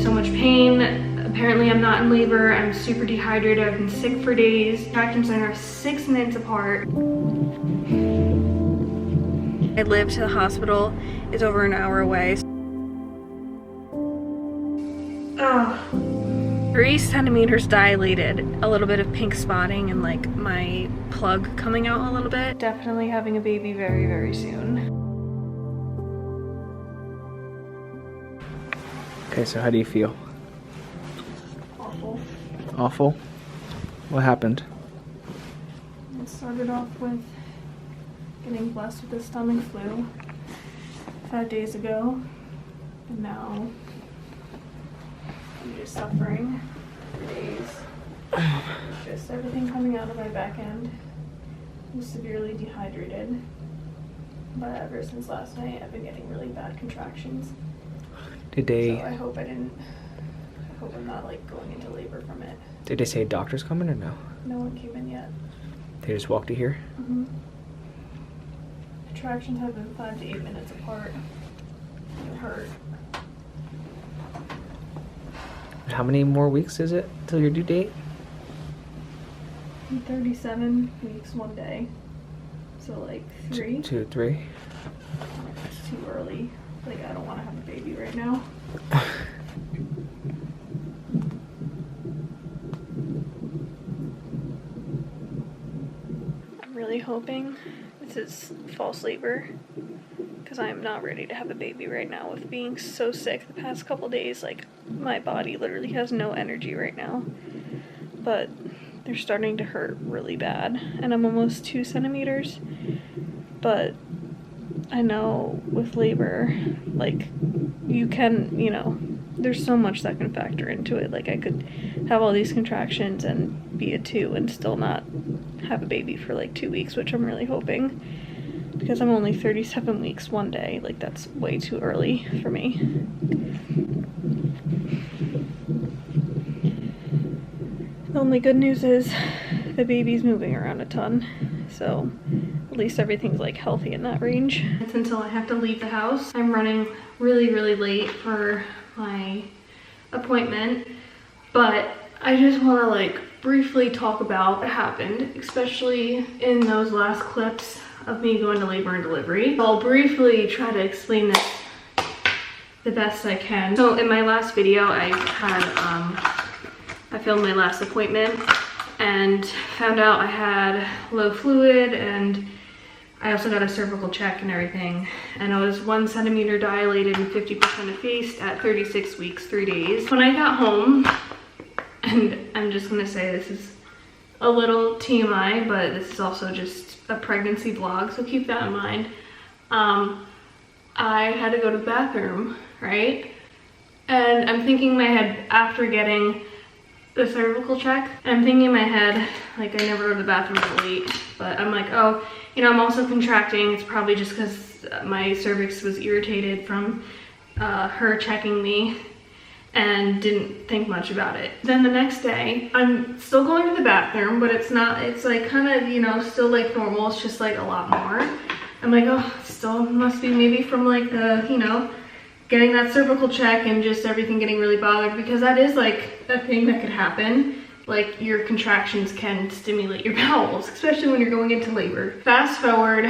so much pain. Apparently I'm not in labor. I'm super dehydrated. I've been sick for days. Contractions are 6 minutes apart. I live to the hospital. It's over an hour away. Oh. 3 centimeters dilated. A little bit of pink spotting and like my plug coming out a little bit. Definitely having a baby very, very soon. Okay, so how do you feel? Awful. Awful? What happened? It started off with getting blessed with the stomach flu 5 days ago, and now I'm just suffering for days. Just everything coming out of my back end. I'm severely dehydrated, but ever since last night I've been getting really bad contractions. Did they... So I hope I'm not like going into labor from it. Did they say doctor's coming or no? No one came in yet. They just walked you here? Mm-hmm. Contractions have been 5 to 8 minutes apart. It hurt. How many more weeks is it till your due date? 37 weeks, 1 day. So like 3? 2, 3. It's too early. Like I don't want to have a baby right now. I'm really hoping this is false labor, because I am not ready to have a baby right now with being so sick the past couple days. Like my body literally has no energy right now, but they're starting to hurt really bad, and I'm almost 2 centimeters, but I know with labor, like you can, you know, there's so much that can factor into it. Like I could have all these contractions and be a 2 and still not have a baby for like 2 weeks, which I'm really hoping, because I'm only 37 weeks 1 day. Like that's way too early for me. The only good news is the baby's moving around a ton, so at least everything's like healthy in that range. It's until I have to leave the house. I'm running really, really late for my appointment, but I just want to like briefly talk about what happened, especially in those last clips of me going to labor and delivery. I'll briefly try to explain this the best I can. So in my last video, I filmed my last appointment and found out I had low fluid, and I also got a cervical check and everything. And I was 1 centimeter dilated and 50% effaced at 36 weeks, 3 days. When I got home, and I'm just gonna say this is a little TMI, but this is also just a pregnancy vlog, so keep that in mind. I had to go to the bathroom, right? And I'm thinking in my head, after getting the cervical check, I'm thinking in my head, like I never go to the bathroom till late, but I'm like, oh, you know, I'm also contracting. It's probably just because my cervix was irritated from her checking me, and didn't think much about it. Then the next day, I'm still going to the bathroom, but it's like kind of, you know, still like normal. It's just like a lot more. I'm like, oh, it still must be maybe from like the, you know, getting that cervical check and just everything getting really bothered, because that is like a thing that could happen. Like your contractions can stimulate your bowels, especially when you're going into labor. Fast forward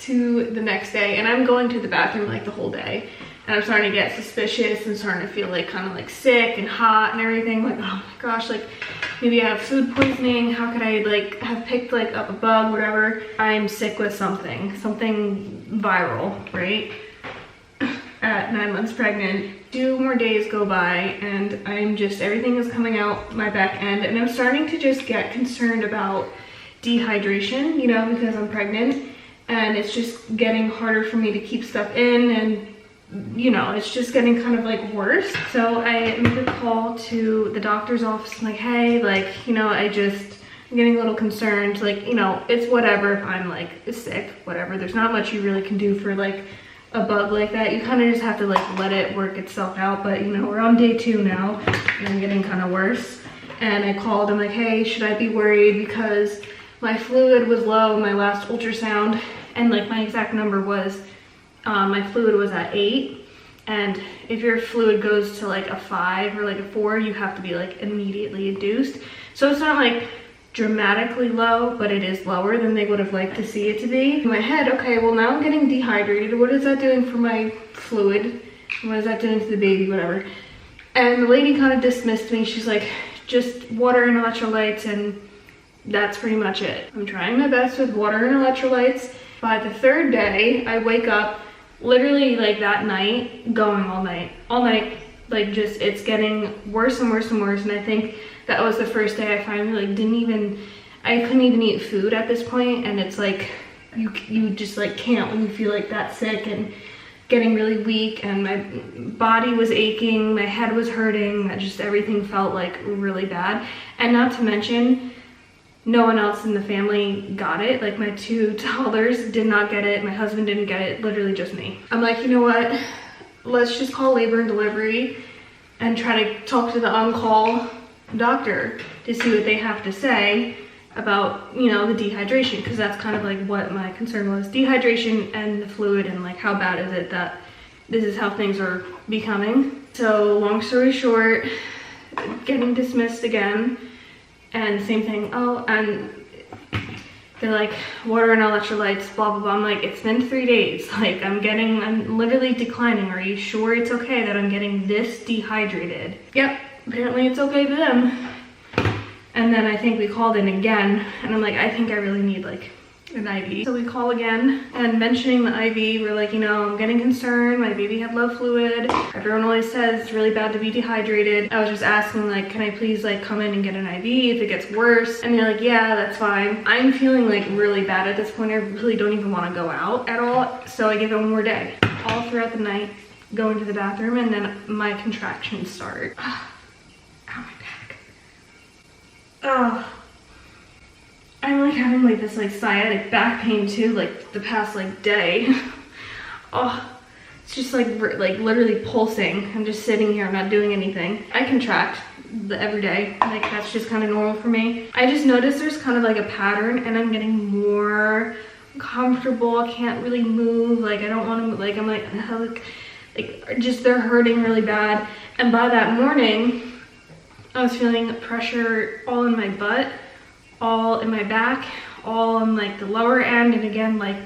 to the next day, and I'm going to the bathroom like the whole day, and I'm starting to get suspicious and starting to feel like kind of like sick and hot and everything. Like, oh my gosh, like maybe I have food poisoning. How could I like have picked like up a bug, whatever. I'm sick with something viral, right? At 9 months pregnant. 2 more days go by, and everything is coming out my back end, and I'm starting to just get concerned about dehydration, you know, because I'm pregnant, and it's just getting harder for me to keep stuff in, and you know, it's just getting kind of like worse. So I made a call to the doctor's office. I'm like, hey, like, you know, I'm getting a little concerned. Like, you know, it's whatever if I'm like sick, whatever. There's not much you really can do for like a bug like that. You kind of just have to like let it work itself out. But you know, we're on day 2 now, and I'm getting kind of worse. And I called, I'm like, hey, should I be worried? Because my fluid was low in my last ultrasound, and like my exact number was, my fluid was at 8, And if your fluid goes to like a 5 or like a 4, you have to be like immediately induced. So it's not like dramatically low, but it is lower than they would have liked to see it to be. In my head, okay, well now I'm getting dehydrated. What is that doing for my fluid? What is that doing to the baby, whatever? And the lady kind of dismissed me. She's like, just water and electrolytes, and that's pretty much it. I'm trying my best with water and electrolytes. By the 3rd day, I wake up literally like that night, going all night, like just it's getting worse and worse and worse. And I think that was the first day I finally like I couldn't even eat food at this point. And it's like you just like can't when you feel like that sick and getting really weak, and my body was aching, my head was hurting, just everything felt like really bad. And not to mention, no one else in the family got it. Like my 2 toddlers did not get it, my husband didn't get it, literally just me. I'm like, you know what, let's just call labor and delivery and try to talk to the on-call doctor to see what they have to say about, you know, the dehydration, because that's kind of like what my concern was. Dehydration and the fluid, and like how bad is it that this is how things are becoming. So long story short, getting dismissed again, and same thing, oh, and they're like, water and electrolytes, blah, blah, blah. I'm like, it's been 3 days. Like I'm literally declining. Are you sure it's okay that I'm getting this dehydrated? Yep, apparently it's okay to them. And then I think we called in again, and I'm like, I think I really need like an IV. So we call again, and mentioning the IV, we're like, you know, I'm getting concerned, my baby had low fluid. Everyone always says it's really bad to be dehydrated. I was just asking like, can I please like come in and get an IV if it gets worse? And they're like, yeah, that's fine. I'm feeling like really bad at this point. I really don't even want to go out at all. So I give it one more day. All throughout the night, go into the bathroom, and then my contractions start. Ow, my back. Oh, I'm like having like this like sciatic back pain too, like the past like day. Oh, it's just like literally pulsing. I'm just sitting here, I'm not doing anything. I contract every day, like that's just kind of normal for me. I just noticed there's kind of like a pattern, and I'm getting more comfortable. I can't really move, like I don't want to, like I'm like just they're hurting really bad. And by that morning, I was feeling pressure all in my butt, all in my back, all in like the lower end. And again, like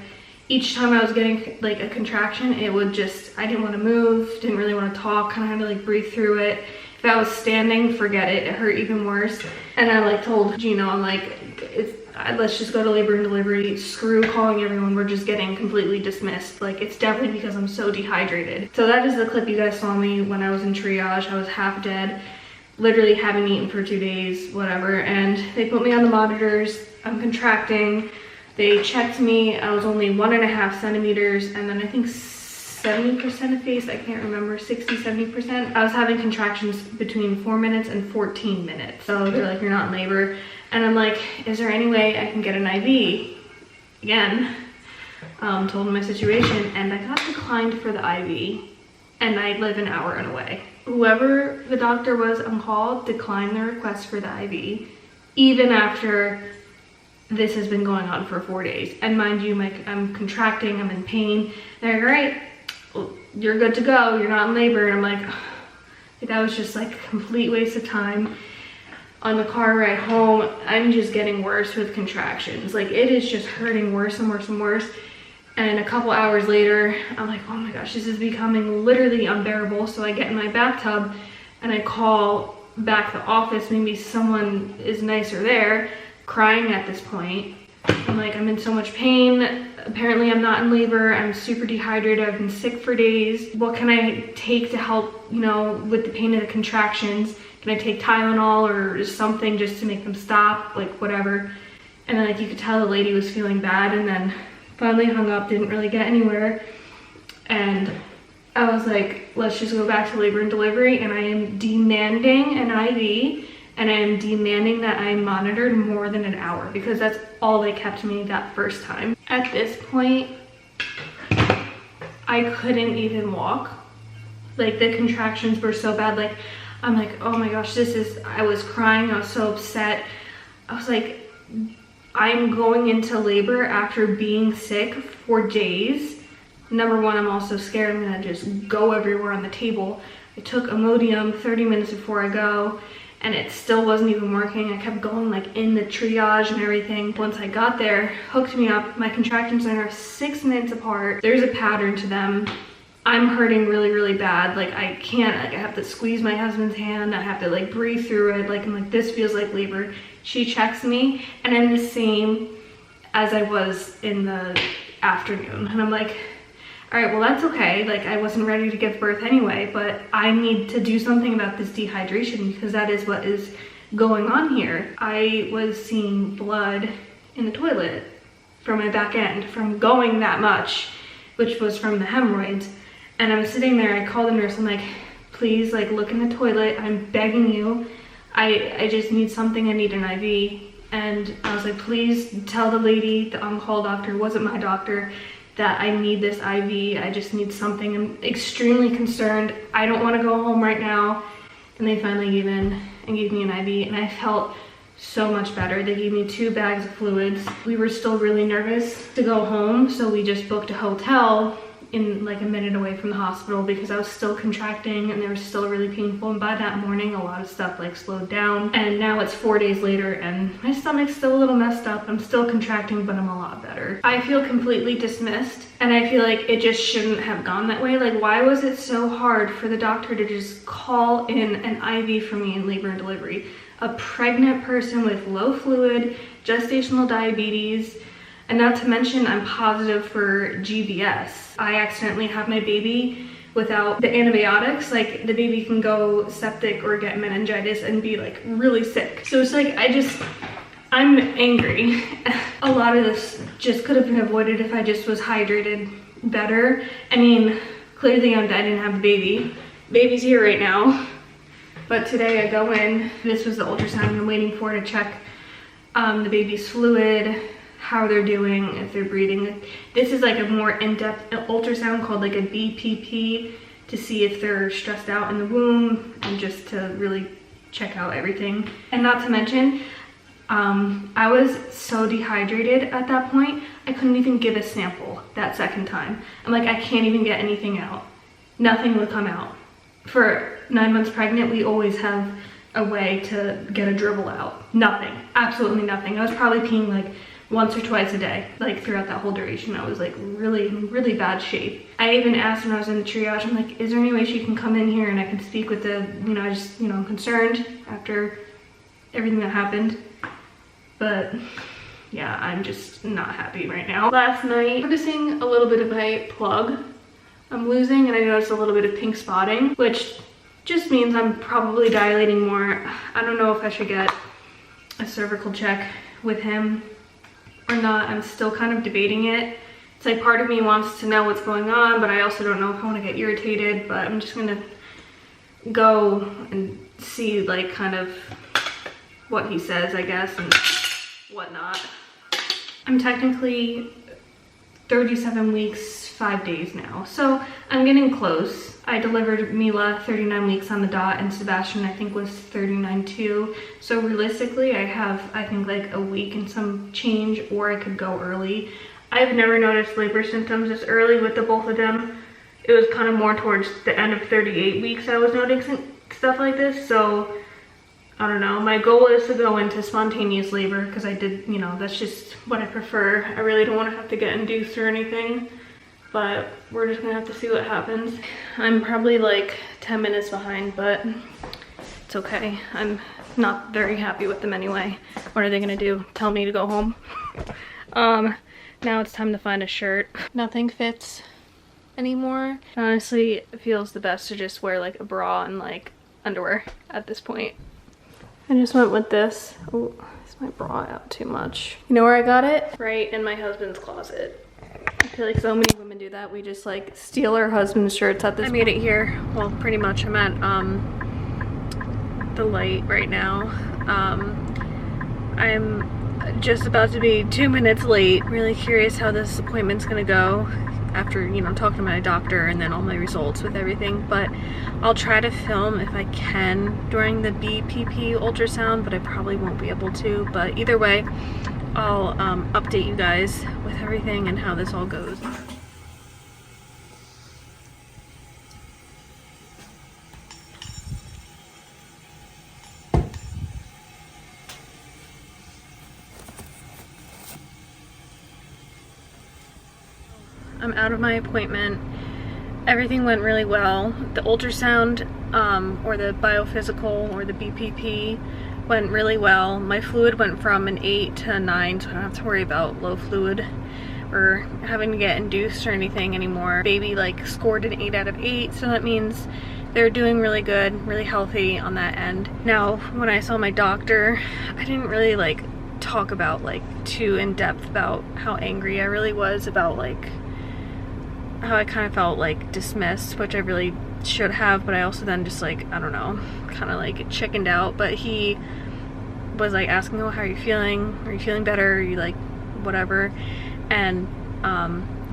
each time I was getting like a contraction, it would just, I didn't want to move, didn't really want to talk, kind of had to like breathe through it. If I was standing, forget it, it hurt even worse. And I like told Gino, I'm like, let's just go to labor and delivery, screw calling everyone, we're just getting completely dismissed. Like it's definitely because I'm so dehydrated. So that is the clip you guys saw me when I was in triage. I was half dead, literally haven't eaten for 2 days, whatever. And they put me on the monitors, I'm contracting. They checked me, I was only 1.5 centimeters, and then I think 70% of face, I can't remember, 60, 70%. I was having contractions between 4 minutes and 14 minutes. So they're like, you're not in labor. And I'm like, is there any way I can get an IV? Again, told them my situation, and I got declined for the IV, and I live an hour away. Whoever the doctor was on call declined the request for the IV, even after this has been going on for 4 days. And mind you, I'm contracting, I'm in pain. They're like, all right, well, you're good to go, you're not in labor. And I'm like, that was just like a complete waste of time. On the car ride home, I'm just getting worse with contractions. Like it is just hurting worse and worse and worse. And a couple hours later, I'm like, oh my gosh, this is becoming literally unbearable. So I get in my bathtub and I call back the office. Maybe someone is nicer there, crying at this point. I'm like, I'm in so much pain. Apparently I'm not in labor. I'm super dehydrated. I've been sick for days. What can I take to help, you know, with the pain of the contractions? Can I take Tylenol or something just to make them stop? Like whatever. And then like you could tell the lady was feeling bad, and then finally hung up, didn't really get anywhere. And I was like, let's just go back to labor and delivery, and I am demanding an IV, and I am demanding that I monitored more than an hour, because that's all they kept me that first time. At this point, I couldn't even walk. Like the contractions were so bad. Like I'm like, oh my gosh, I was crying, I was so upset. I was like, I'm going into labor after being sick for days. Number one, I'm also scared I'm gonna just go everywhere on the table. I took Imodium 30 minutes before I go, and it still wasn't even working. I kept going like in the triage and everything. Once I got there, hooked me up. My contractions are 6 minutes apart. There's a pattern to them. I'm hurting really, really bad. Like I can't, like I have to squeeze my husband's hand. I have to like breathe through it. Like I'm like, this feels like labor. She checks me and I'm the same as I was in the afternoon. And I'm like, all right, well that's okay. Like I wasn't ready to give birth anyway, but I need to do something about this dehydration because that is what is going on here. I was seeing blood in the toilet from my back end from going that much, which was from the hemorrhoids. And I'm sitting there, I called the nurse, I'm like, please like look in the toilet, I'm begging you. I just need something, I need an IV. And I was like, please tell the lady, the on-call doctor, wasn't my doctor, that I need this IV. I just need something. I'm extremely concerned. I don't want to go home right now. And they finally gave in and gave me an IV, and I felt so much better. They gave me 2 bags of fluids. We were still really nervous to go home, so we just booked a hotel in like a minute away from the hospital because I was still contracting and they were still really painful. And by that morning, a lot of stuff like slowed down. And now it's 4 days later and my stomach's still a little messed up. I'm still contracting, but I'm a lot better. I feel completely dismissed and I feel like it just shouldn't have gone that way. Like, why was it so hard for the doctor to just call in an IV for me in labor and delivery? A pregnant person with low fluid, gestational diabetes, and not to mention I'm positive for GBS. I accidentally have my baby without the antibiotics. Like the baby can go septic or get meningitis and be like really sick. So it's like, I'm angry. A lot of this just could have been avoided if I just was hydrated better. I mean, clearly I didn't have the baby. Baby's here right now. But today I go in, this was the ultrasound I'm waiting for to check the baby's fluid, how they're doing, if they're breathing. This is like a more in-depth ultrasound called like a BPP to see if they're stressed out in the womb and just to really check out everything. And not to mention, I was so dehydrated at that point, I couldn't even give a sample that second time. I'm like, I can't even get anything out. Nothing would come out. For 9 months pregnant, we always have a way to get a dribble out. Nothing, absolutely nothing. I was probably peeing like once or twice a day, like throughout that whole duration. I was like really, really bad shape. I even asked when I was in the triage, I'm like, is there any way she can come in here and I can speak with the, I'm concerned after everything that happened. But yeah, I'm just not happy right now. Last night, noticing a little bit of my plug I'm losing, and I noticed a little bit of pink spotting, which just means I'm probably dilating more. I don't know if I should get a cervical check with him or not. I'm still kind of debating it. It's like part of me wants to know what's going on, but I also don't know if I want to get irritated. But I'm just gonna go and see like kind of what he says, I guess, and whatnot. I'm technically 37 weeks, 5 days now, so I'm getting close. I delivered Mila 39 weeks on the dot, and Sebastian I think was 39 too. So realistically, I have, I think, like a week and some change, or I could go early. I've never noticed labor symptoms this early with the both of them. It was kind of more towards the end of 38 weeks I was noticing stuff like this. So I don't know. My goal is to go into spontaneous labor because I did, that's just what I prefer. I really don't want to have to get induced or anything, but we're just gonna have to see what happens. I'm probably like 10 minutes behind, but it's okay. I'm not very happy with them anyway. What are they gonna do? Tell me to go home? Now it's time to find a shirt. Nothing fits anymore. Honestly, it feels the best to just wear like a bra and like underwear at this point. I just went with this. Oh, is my bra out too much? You know where I got it? Right in my husband's closet. I feel like so many women do that. We just like steal our husband's shirts at this point. I made it here. Well, pretty much. I'm at the light right now. I'm just about to be 2 minutes late. Really curious how this appointment's gonna go after, talking to my doctor and then all my results with everything. But I'll try to film if I can during the BPP ultrasound, but I probably won't be able to. But either way, I'll update you guys with everything and how this all goes. I'm out of my appointment. Everything went really well. The ultrasound, or the biophysical, or the BPP went really well. My fluid went from an 8 to a 9, so I don't have to worry about low fluid or having to get induced or anything anymore. Baby like scored an 8 out of 8, so that means they're doing really good, really healthy on that end. Now, when I saw my doctor, I didn't really like talk about like too in depth about how angry I really was about like how I kind of felt like dismissed, which I really should have, but I also then just like, I don't know, kind of like chickened out. But he was like asking, oh, how are you feeling? Are you feeling better? Are you like whatever? And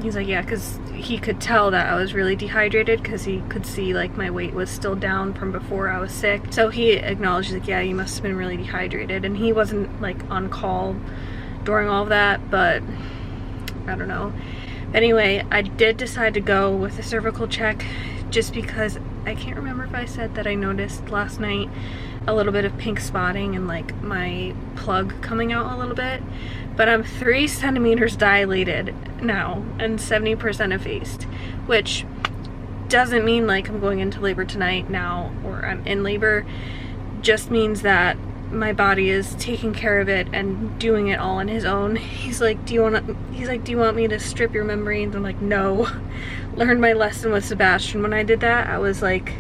he's like, yeah, because he could tell that I was really dehydrated because he could see like my weight was still down from before I was sick. So he acknowledged like, yeah, you must have been really dehydrated. And he wasn't like on call during all of that, but I don't know. Anyway, I did decide to go with a cervical check just because I can't remember if I said that I noticed last night a little bit of pink spotting and like my plug coming out a little bit. But I'm 3 centimeters dilated now and 70% effaced, which doesn't mean like I'm going into labor tonight now or I'm in labor. Just means that my body is taking care of it and doing it all on his own. He's like, do you want me to strip your membranes? I'm like, no. Learned my lesson with Sebastian when I did that. I was like,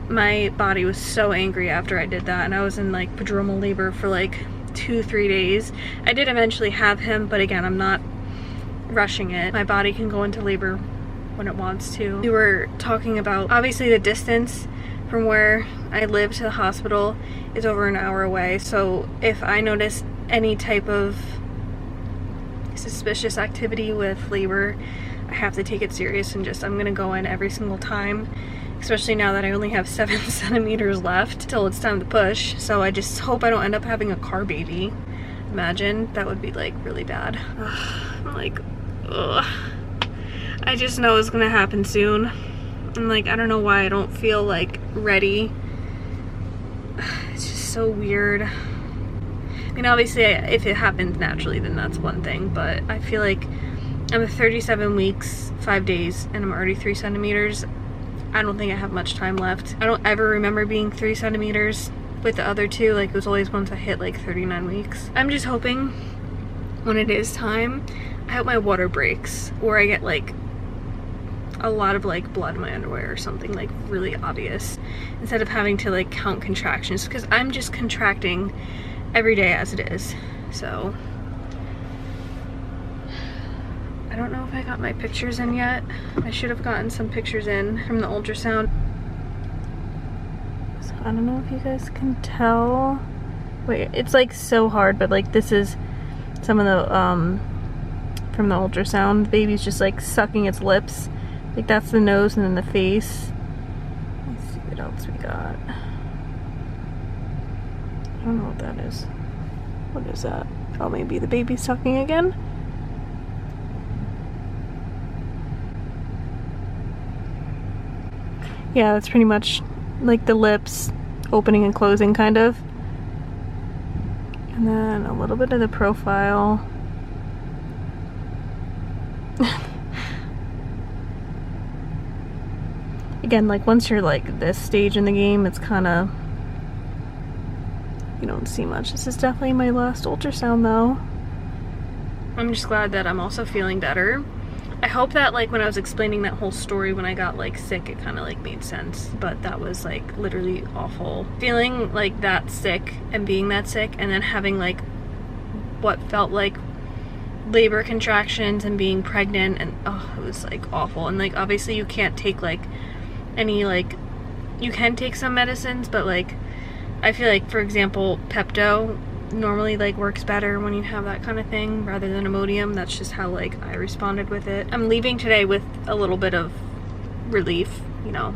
my body was so angry after I did that, and I was in like prodromal labor for like 2-3 days. I did eventually have him, but again, I'm not rushing it. My body can go into labor when it wants to. We were talking about obviously the distance from where I live to the hospital is over an hour away, so if I notice any type of suspicious activity with labor, I have to take it serious and just, I'm gonna go in every single time, especially now that I only have 7 centimeters left till it's time to push. So I just hope I don't end up having a car baby. Imagine, that would be like really bad. I'm like, ugh. I just know it's gonna happen soon. And like, I don't know why I don't feel like ready. It's just so weird. I mean, obviously if it happens naturally, then that's one thing, but I feel like I'm 37 weeks, 5 days, and I'm already 3 centimeters. I don't think I have much time left. I don't ever remember being 3 centimeters with the other two. Like, it was always once I hit like 39 weeks. I'm just hoping when it is time, I hope my water breaks, or I get like a lot of like blood in my underwear or something like really obvious, instead of having to like count contractions, because I'm just contracting every day as it is. So I don't know if I got my pictures in yet. I should have gotten some pictures in from the ultrasound. So I don't know if you guys can tell. Wait, it's like so hard, but like this is some of the from the ultrasound. The baby's just like sucking its lips. Like that's the nose and then the face. Let's see what else we got. I don't know what that is. What is that? Oh, maybe the baby's sucking again? Yeah, that's pretty much like the lips opening and closing kind of. And then a little bit of the profile. Again, like once you're like this stage in the game, it's kind of, you don't see much. This is definitely my last ultrasound though. I'm just glad that I'm also feeling better. I hope that like when I was explaining that whole story when I got like sick, it kind of like made sense, but that was like literally awful. Feeling like that sick and being that sick and then having like what felt like labor contractions and being pregnant, and oh, it was like awful. And like obviously you can't take like any like, you can take some medicines, but like I feel like, for example, Pepto normally like works better when you have that kind of thing rather than Imodium. That's just how like I responded with it. I'm leaving today with a little bit of relief, you know,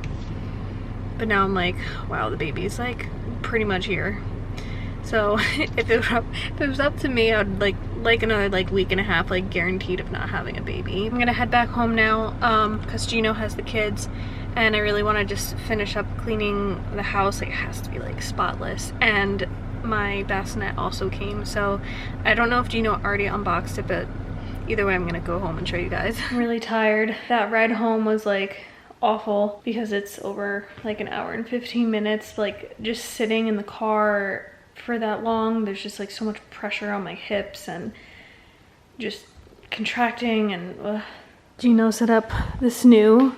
but now I'm like, wow, the baby's like pretty much here. So if it was up to me, I would like another like week and a half like guaranteed of not having a baby. I'm gonna head back home now because Gino has the kids, and I really want to just finish up cleaning the house. Like, it has to be like spotless. And my bassinet also came, so I don't know if Gino already unboxed it, but Either way, I'm gonna go home and show you guys. I'm really tired. That ride home was like awful because it's over like an hour and 15 minutes. Like just sitting in the car for that long, there's just like so much pressure on my hips and just contracting. And Gino set up this new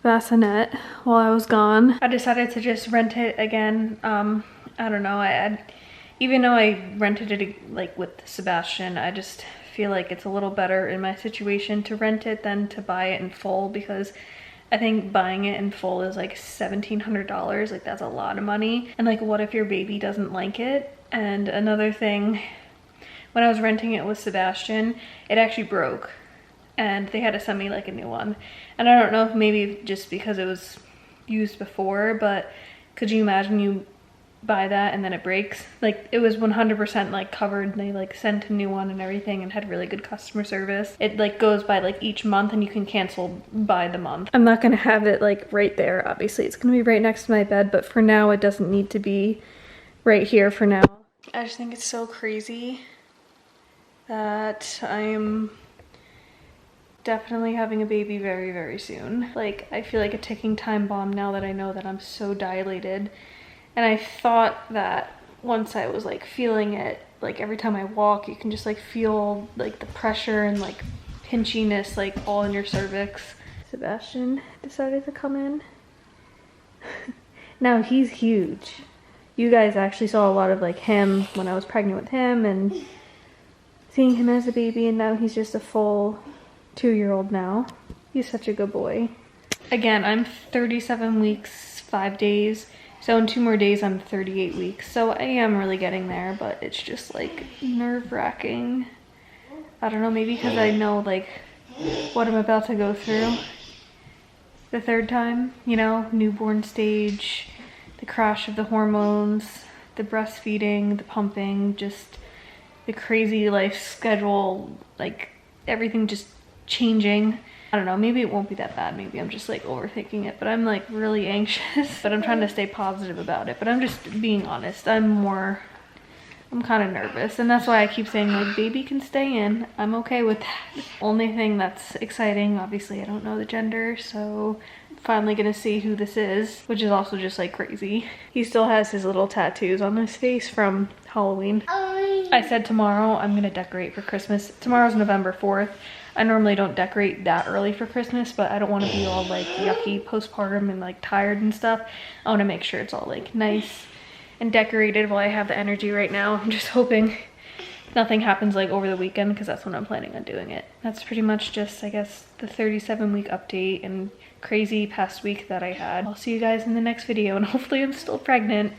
bassinet while I was gone. I decided to just rent it again. I don't know, even though I rented it like with Sebastian, I just feel like it's a little better in my situation to rent it than to buy it in full, because I think buying it in full is like $1,700. Like that's a lot of money. And like, what if your baby doesn't like it? And another thing, when I was renting it with Sebastian, it actually broke and they had to send me like a new one. And I don't know if maybe just because it was used before, but could you imagine you buy that and then it breaks? Like it was 100% like covered, and they like sent a new one and everything and had really good customer service. It like goes by like each month and you can cancel by the month. I'm not gonna have it like right there, obviously it's gonna be right next to my bed, but for now it doesn't need to be right here for now. I just think it's so crazy that I am definitely having a baby very, very soon. Like I feel like a ticking time bomb now that I know that I'm so dilated. And I thought that once I was like feeling it, like every time I walk, you can just like feel like the pressure and like pinchiness like all in your cervix. Sebastian decided to come in. Now he's huge. You guys actually saw a lot of like him when I was pregnant with him and seeing him as a baby, and now he's just a full 2-year-old now. He's such a good boy. Again, I'm 37 weeks, 5 days. So in 2 more days, I'm 38 weeks. So I am really getting there, but it's just like nerve-wracking. I don't know, maybe because I know like what I'm about to go through the 3rd time, you know, newborn stage, the crash of the hormones, the breastfeeding, the pumping, just the crazy life schedule, like everything just changing. I don't know, maybe it won't be that bad. Maybe I'm just like overthinking it, but I'm like really anxious, but I'm trying to stay positive about it. But I'm just being honest. I'm kind of nervous, and that's why I keep saying like baby can stay in. I'm okay with that. Only thing that's exciting, obviously I don't know the gender, so finally gonna see who this is, which is also just like crazy. He still has his little tattoos on his face from Halloween. I said tomorrow I'm gonna decorate for Christmas. Tomorrow's November 4th. I normally don't decorate that early for Christmas, but I don't want to be all like yucky postpartum and like tired and stuff. I want to make sure it's all like nice and decorated while I have the energy right now. I'm just hoping nothing happens like over the weekend, because that's when I'm planning on doing it. That's pretty much just, I guess, the 37-week update and crazy past week that I had. I'll see you guys in the next video, and hopefully I'm still pregnant.